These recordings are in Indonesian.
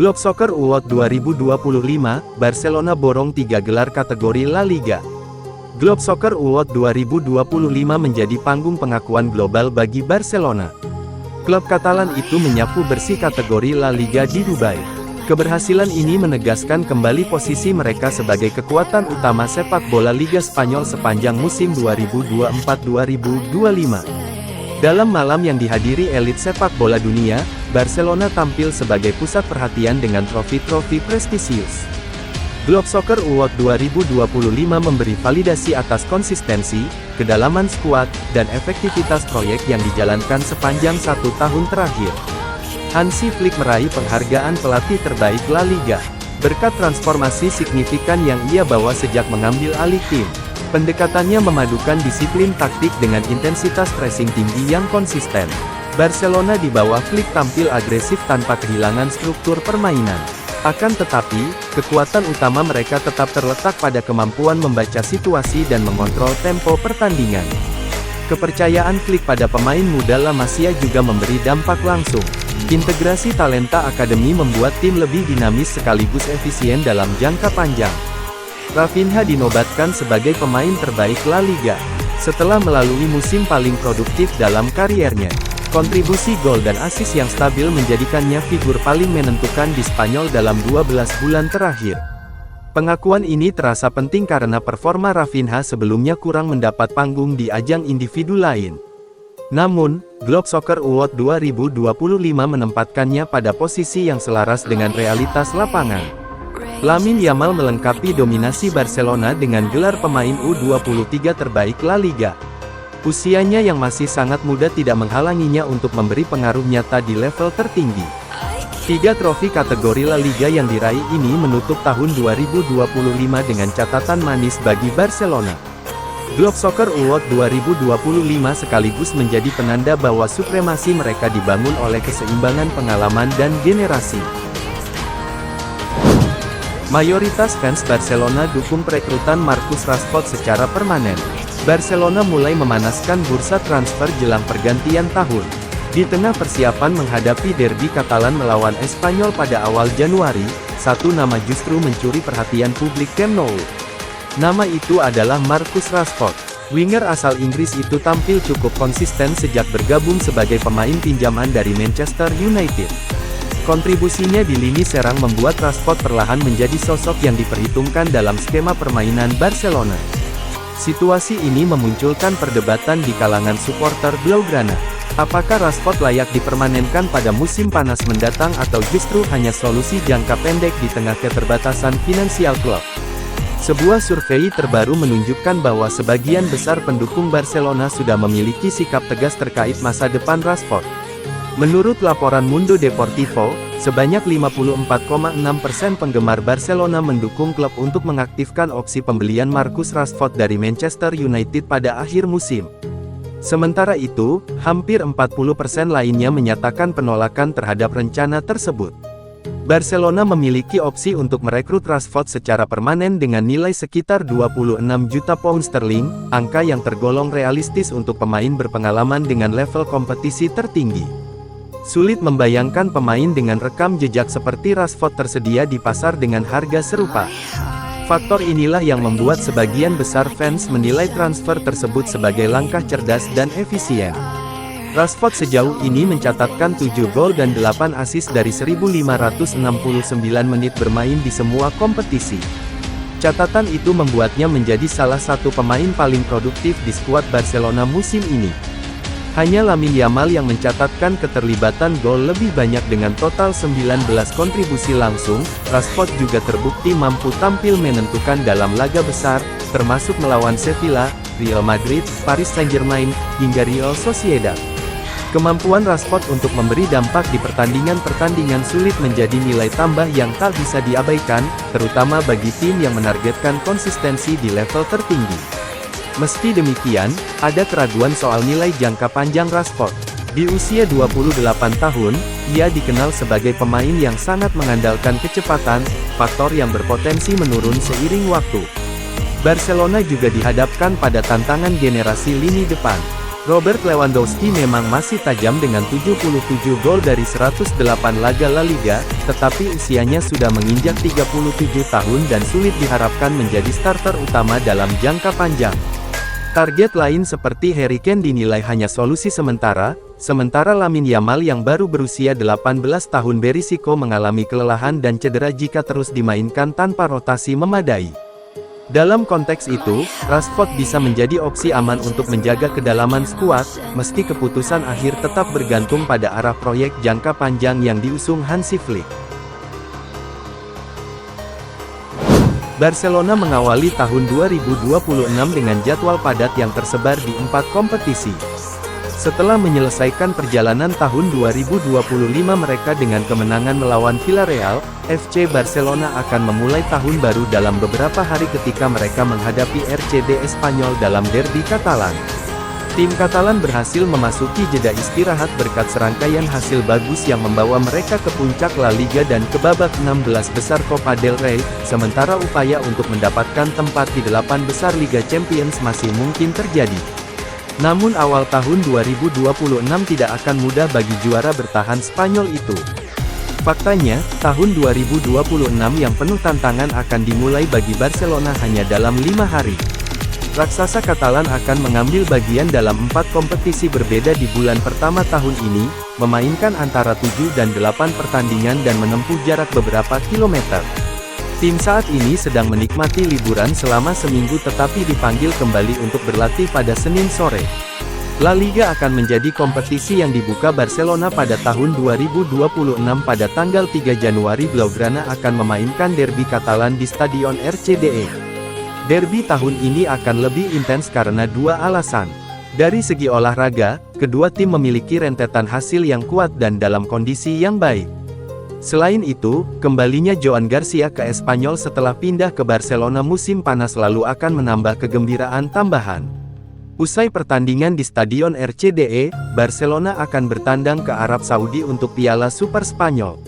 Globe Soccer Award 2025, Barcelona borong 3 gelar kategori La Liga. Globe Soccer Award 2025 menjadi panggung pengakuan global bagi Barcelona. Klub Katalan itu menyapu bersih kategori La Liga di Dubai. Keberhasilan ini menegaskan kembali posisi mereka sebagai kekuatan utama sepak bola Liga Spanyol sepanjang musim 2024-2025. Dalam malam yang dihadiri elit sepak bola dunia, Barcelona tampil sebagai pusat perhatian dengan trofi-trofi prestisius. Globe Soccer Award 2025 memberi validasi atas konsistensi, kedalaman skuad, dan efektivitas proyek yang dijalankan sepanjang 1 tahun terakhir. Hansi Flick meraih penghargaan pelatih terbaik La Liga, berkat transformasi signifikan yang ia bawa sejak mengambil alih tim. Pendekatannya memadukan disiplin taktik dengan intensitas pressing tinggi yang konsisten. Barcelona di bawah Flick tampil agresif tanpa kehilangan struktur permainan. Akan tetapi, kekuatan utama mereka tetap terletak pada kemampuan membaca situasi dan mengontrol tempo pertandingan. Kepercayaan Flick pada pemain muda La Masia juga memberi dampak langsung. Integrasi talenta akademi membuat tim lebih dinamis sekaligus efisien dalam jangka panjang. Rafinha dinobatkan sebagai pemain terbaik La Liga. Setelah melalui musim paling produktif dalam kariernya, kontribusi gol dan assist yang stabil menjadikannya figur paling menentukan di Spanyol dalam 12 bulan terakhir. Pengakuan ini terasa penting karena performa Rafinha sebelumnya kurang mendapat panggung di ajang individu lain. Namun, Globe Soccer Award 2025 menempatkannya pada posisi yang selaras dengan realitas lapangan. Lamine Yamal melengkapi dominasi Barcelona dengan gelar pemain U23 terbaik La Liga. Usianya yang masih sangat muda tidak menghalanginya untuk memberi pengaruh nyata di level tertinggi. 3 trofi kategori La Liga yang diraih ini menutup tahun 2025 dengan catatan manis bagi Barcelona. Globe Soccer Award 2025 sekaligus menjadi penanda bahwa supremasi mereka dibangun oleh keseimbangan pengalaman dan generasi. Mayoritas fans Barcelona dukung perekrutan Marcus Rashford secara permanen. Barcelona mulai memanaskan bursa transfer jelang pergantian tahun. Di tengah persiapan menghadapi derby Katalan melawan Espanyol pada awal Januari, satu nama justru mencuri perhatian publik Camp Nou. Nama itu adalah Marcus Rashford. Winger asal Inggris itu tampil cukup konsisten sejak bergabung sebagai pemain pinjaman dari Manchester United. Kontribusinya di lini serang membuat Rashford perlahan menjadi sosok yang diperhitungkan dalam skema permainan Barcelona. Situasi ini memunculkan perdebatan di kalangan supporter Blaugrana. Apakah Rashford layak dipermanenkan pada musim panas mendatang atau justru hanya solusi jangka pendek di tengah keterbatasan finansial klub? Sebuah survei terbaru menunjukkan bahwa sebagian besar pendukung Barcelona sudah memiliki sikap tegas terkait masa depan Rashford. Menurut laporan Mundo Deportivo, sebanyak 54,6% penggemar Barcelona mendukung klub untuk mengaktifkan opsi pembelian Marcus Rashford dari Manchester United pada akhir musim. Sementara itu, hampir 40% lainnya menyatakan penolakan terhadap rencana tersebut. Barcelona memiliki opsi untuk merekrut Rashford secara permanen dengan nilai sekitar 26 juta pound sterling, angka yang tergolong realistis untuk pemain berpengalaman dengan level kompetisi tertinggi. Sulit membayangkan pemain dengan rekam jejak seperti Rashford tersedia di pasar dengan harga serupa. Faktor inilah yang membuat sebagian besar fans menilai transfer tersebut sebagai langkah cerdas dan efisien. Rashford sejauh ini mencatatkan 7 gol dan 8 assist dari 1.569 menit bermain di semua kompetisi. Catatan itu membuatnya menjadi salah satu pemain paling produktif di skuad Barcelona musim ini. Hanya Lamine Yamal yang mencatatkan keterlibatan gol lebih banyak dengan total 19 kontribusi langsung. Rashford juga terbukti mampu tampil menentukan dalam laga besar, termasuk melawan Sevilla, Real Madrid, Paris Saint-Germain, hingga Real Sociedad. Kemampuan Rashford untuk memberi dampak di pertandingan-pertandingan sulit menjadi nilai tambah yang tak bisa diabaikan, terutama bagi tim yang menargetkan konsistensi di level tertinggi. Meski demikian, ada keraguan soal nilai jangka panjang Rashford. Di usia 28 tahun, ia dikenal sebagai pemain yang sangat mengandalkan kecepatan, faktor yang berpotensi menurun seiring waktu. Barcelona juga dihadapkan pada tantangan generasi lini depan. Robert Lewandowski memang masih tajam dengan 77 gol dari 108 laga La Liga, tetapi usianya sudah menginjak 37 tahun dan sulit diharapkan menjadi starter utama dalam jangka panjang. Target lain seperti Harry Kane dinilai hanya solusi sementara Lamine Yamal yang baru berusia 18 tahun berisiko mengalami kelelahan dan cedera jika terus dimainkan tanpa rotasi memadai. Dalam konteks itu, Rashford bisa menjadi opsi aman untuk menjaga kedalaman skuad, meski keputusan akhir tetap bergantung pada arah proyek jangka panjang yang diusung Hansi Flick. Barcelona mengawali tahun 2026 dengan jadwal padat yang tersebar di 4 kompetisi. Setelah menyelesaikan perjalanan tahun 2025 mereka dengan kemenangan melawan Villarreal, FC Barcelona akan memulai tahun baru dalam beberapa hari ketika mereka menghadapi RCD Espanyol dalam derby Katalan. Tim Katalan berhasil memasuki jeda istirahat berkat serangkaian hasil bagus yang membawa mereka ke puncak La Liga dan ke babak 16 besar Copa del Rey, sementara upaya untuk mendapatkan tempat di 8 besar Liga Champions masih mungkin terjadi. Namun awal tahun 2026 tidak akan mudah bagi juara bertahan Spanyol itu. Faktanya, tahun 2026 yang penuh tantangan akan dimulai bagi Barcelona hanya dalam 5 hari. Raksasa Katalan akan mengambil bagian dalam 4 kompetisi berbeda di bulan pertama tahun ini, memainkan antara 7 dan 8 pertandingan dan menempuh jarak beberapa kilometer. Tim saat ini sedang menikmati liburan selama seminggu tetapi dipanggil kembali untuk berlatih pada Senin sore. La Liga akan menjadi kompetisi yang dibuka Barcelona pada tahun 2026 pada tanggal 3 Januari. Blaugrana akan memainkan derby Katalan di Stadion RCDE. Derby tahun ini akan lebih intens karena 2 alasan. Dari segi olahraga, kedua tim memiliki rentetan hasil yang kuat dan dalam kondisi yang baik. Selain itu, kembalinya Joan Garcia ke Espanyol setelah pindah ke Barcelona musim panas lalu akan menambah kegembiraan tambahan. Usai pertandingan di Stadion RCDE, Barcelona akan bertandang ke Arab Saudi untuk Piala Super Spanyol.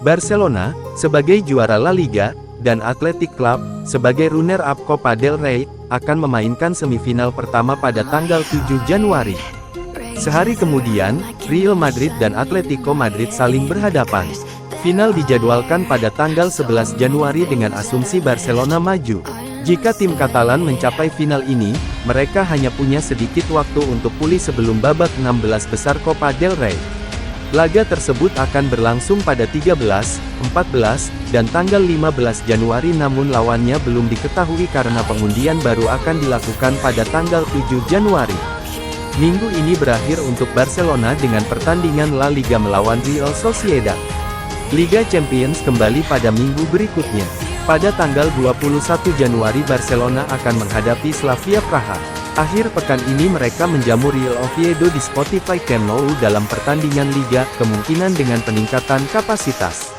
Barcelona, sebagai juara La Liga, dan Athletic Club, sebagai runner-up Copa del Rey, akan memainkan semifinal pertama pada tanggal 7 Januari. Sehari kemudian, Real Madrid dan Atletico Madrid saling berhadapan. Final dijadwalkan pada tanggal 11 Januari dengan asumsi Barcelona maju. Jika tim Katalan mencapai final ini, mereka hanya punya sedikit waktu untuk pulih sebelum babak 16 besar Copa del Rey. Laga tersebut akan berlangsung pada 13, 14, dan tanggal 15 Januari namun lawannya belum diketahui karena pengundian baru akan dilakukan pada tanggal 7 Januari. Minggu ini berakhir untuk Barcelona dengan pertandingan La Liga melawan Real Sociedad. Liga Champions kembali pada minggu berikutnya. Pada tanggal 21 Januari Barcelona akan menghadapi Slavia Praha. Akhir pekan ini mereka menjamu Real Oviedo di Spotify Camp Nou dalam pertandingan Liga, kemungkinan dengan peningkatan kapasitas.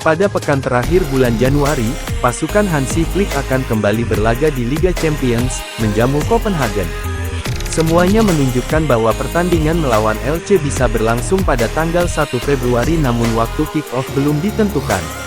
Pada pekan terakhir bulan Januari, pasukan Hansi Flick akan kembali berlaga di Liga Champions, menjamu Copenhagen. Semuanya menunjukkan bahwa pertandingan melawan Elche bisa berlangsung pada tanggal 1 Februari namun waktu kick-off belum ditentukan.